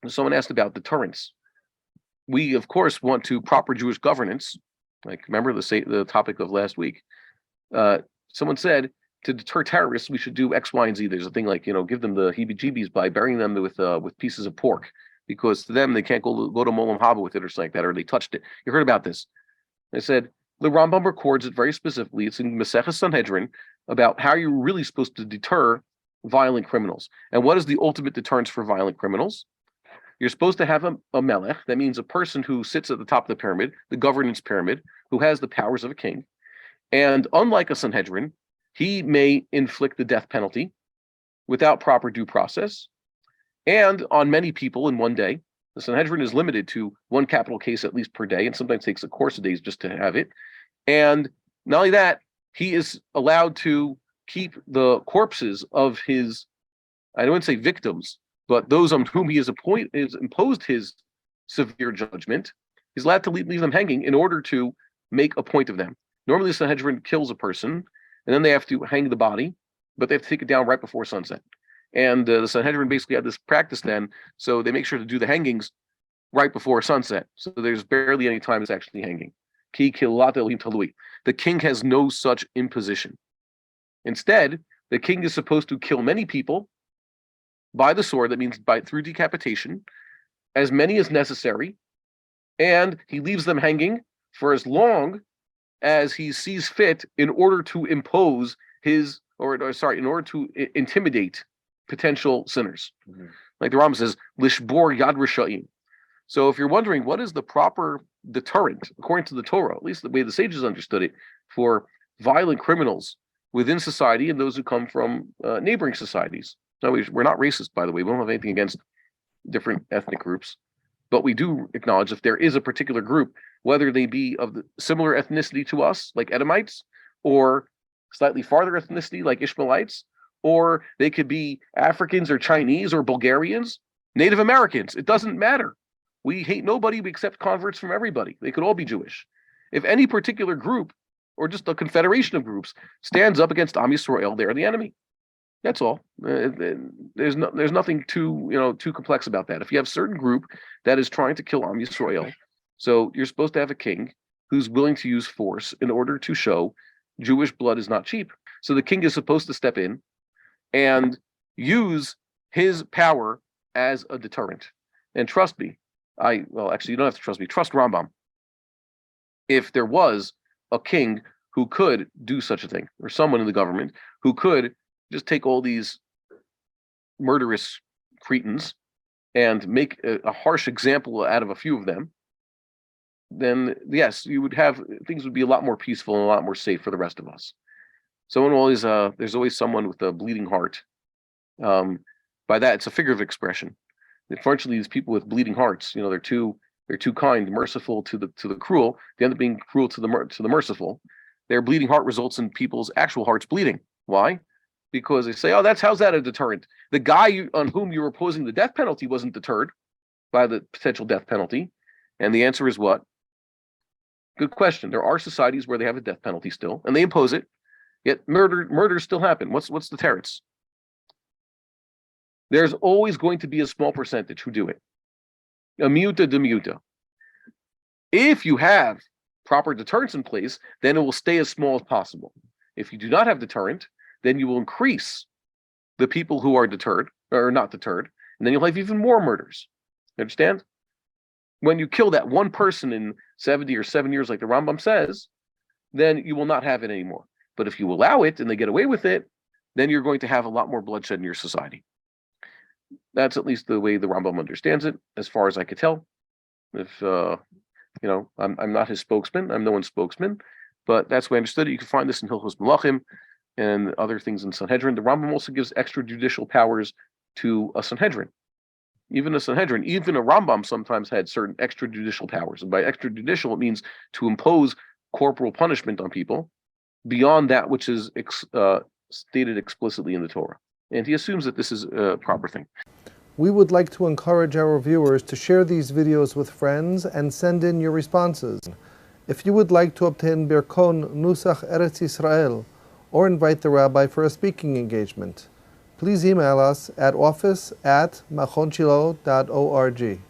Someone asked about deterrence. We, of course, want to proper Jewish governance. Like, remember the topic of last week. Someone said to deter terrorists, we should do X, Y, and Z. There's a thing like, give them the heebie-jeebies by burying them with pieces of pork, because to them they can't go to Molam Haba with it or something like that, or they touched it. You heard about this? I said the Rambam records it very specifically. It's in Maseches Sanhedrin about how you're really supposed to deter violent criminals. And what is the ultimate deterrence for violent criminals? You're supposed to have a melech. That means a person who sits at the top of the pyramid, the governance pyramid, who has the powers of a king. And unlike a Sanhedrin, he may inflict the death penalty without proper due process, and on many people in one day. The Sanhedrin is limited to one capital case at least per day, and sometimes takes a course of days just to have it. And not only that, he is allowed to keep the corpses of his, I don't want to say victims, but those on whom he has imposed his severe judgment. He's allowed to leave them hanging in order to make a point of them. Normally, the Sanhedrin kills a person, and then they have to hang the body, but they have to take it down right before sunset. And the Sanhedrin basically had this practice then, so they make sure to do the hangings right before sunset. So there's barely any time it's actually hanging. Ki kilat Elohim talui. The king has no such imposition. Instead, the king is supposed to kill many people by the sword. That means through decapitation, as many as necessary, and he leaves them hanging for as long as he sees fit in order to impose in order to intimidate potential sinners. Mm-hmm. Like the Rambam says, lishbor yad rishayim. So if you're wondering what is the proper deterrent, according to the Torah, at least the way the sages understood it, for violent criminals within society and those who come from neighboring societies. No, we're not racist, by the way. We don't have anything against different ethnic groups, but we do acknowledge if there is a particular group, whether they be of the similar ethnicity to us, like Edomites, or slightly farther ethnicity, like Ishmaelites, or they could be Africans or Chinese or Bulgarians, Native Americans. It doesn't matter. We hate nobody. We accept converts from everybody. They could all be Jewish. If any particular group, or just a confederation of groups, stands up against Am Yisrael, they're the enemy. That's all. There's nothing too complex about that. If you have a certain group that is trying to kill Am Yisrael, so you're supposed to have a king who's willing to use force in order to show Jewish blood is not cheap. So the king is supposed to step in and use his power as a deterrent. And trust me, you don't have to trust me. Trust Rambam. If there was a king who could do such a thing, or someone in the government who could just take all these murderous cretins and make a harsh example out of a few of them, then yes, you would have, things would be a lot more peaceful and a lot more safe for the rest of us. There's always someone with a bleeding heart. By that, it's a figure of expression. Unfortunately, these people with bleeding hearts, they're too kind, merciful to the cruel. They end up being cruel to the merciful. Their bleeding heart results in people's actual hearts bleeding. Why? Because they say, how's that a deterrent? The guy on whom you were opposing the death penalty wasn't deterred by the potential death penalty. And the answer is what? Good question. There are societies where they have a death penalty still, and they impose it. Yet murders still happen. What's the deterrence? There's always going to be a small percentage who do it. A muta de muta. If you have proper deterrence in place, then it will stay as small as possible. If you do not have deterrent, then you will increase the people who are deterred or not deterred, and then you'll have even more murders. You understand? When you kill that one person in 70 or 7 years, like the Rambam says, then you will not have it anymore. But if you allow it and they get away with it, then you're going to have a lot more bloodshed in your society. That's at least the way the Rambam understands it, as far as I could tell. If I'm not his spokesman, I'm no one's spokesman, but that's the way I understood it. You can find this in Hilchos Melachim and other things in Sanhedrin. The Rambam also gives extrajudicial powers to a Sanhedrin. Even a Sanhedrin, even a Rambam sometimes had certain extrajudicial powers. And by extrajudicial, it means to impose corporal punishment on people beyond that which is stated explicitly in the Torah. And he assumes that this is a proper thing. We would like to encourage our viewers to share these videos with friends and send in your responses. If you would like to obtain Birkon Nusach Eretz Yisrael or invite the rabbi for a speaking engagement, please email us at office@machonshilo.org.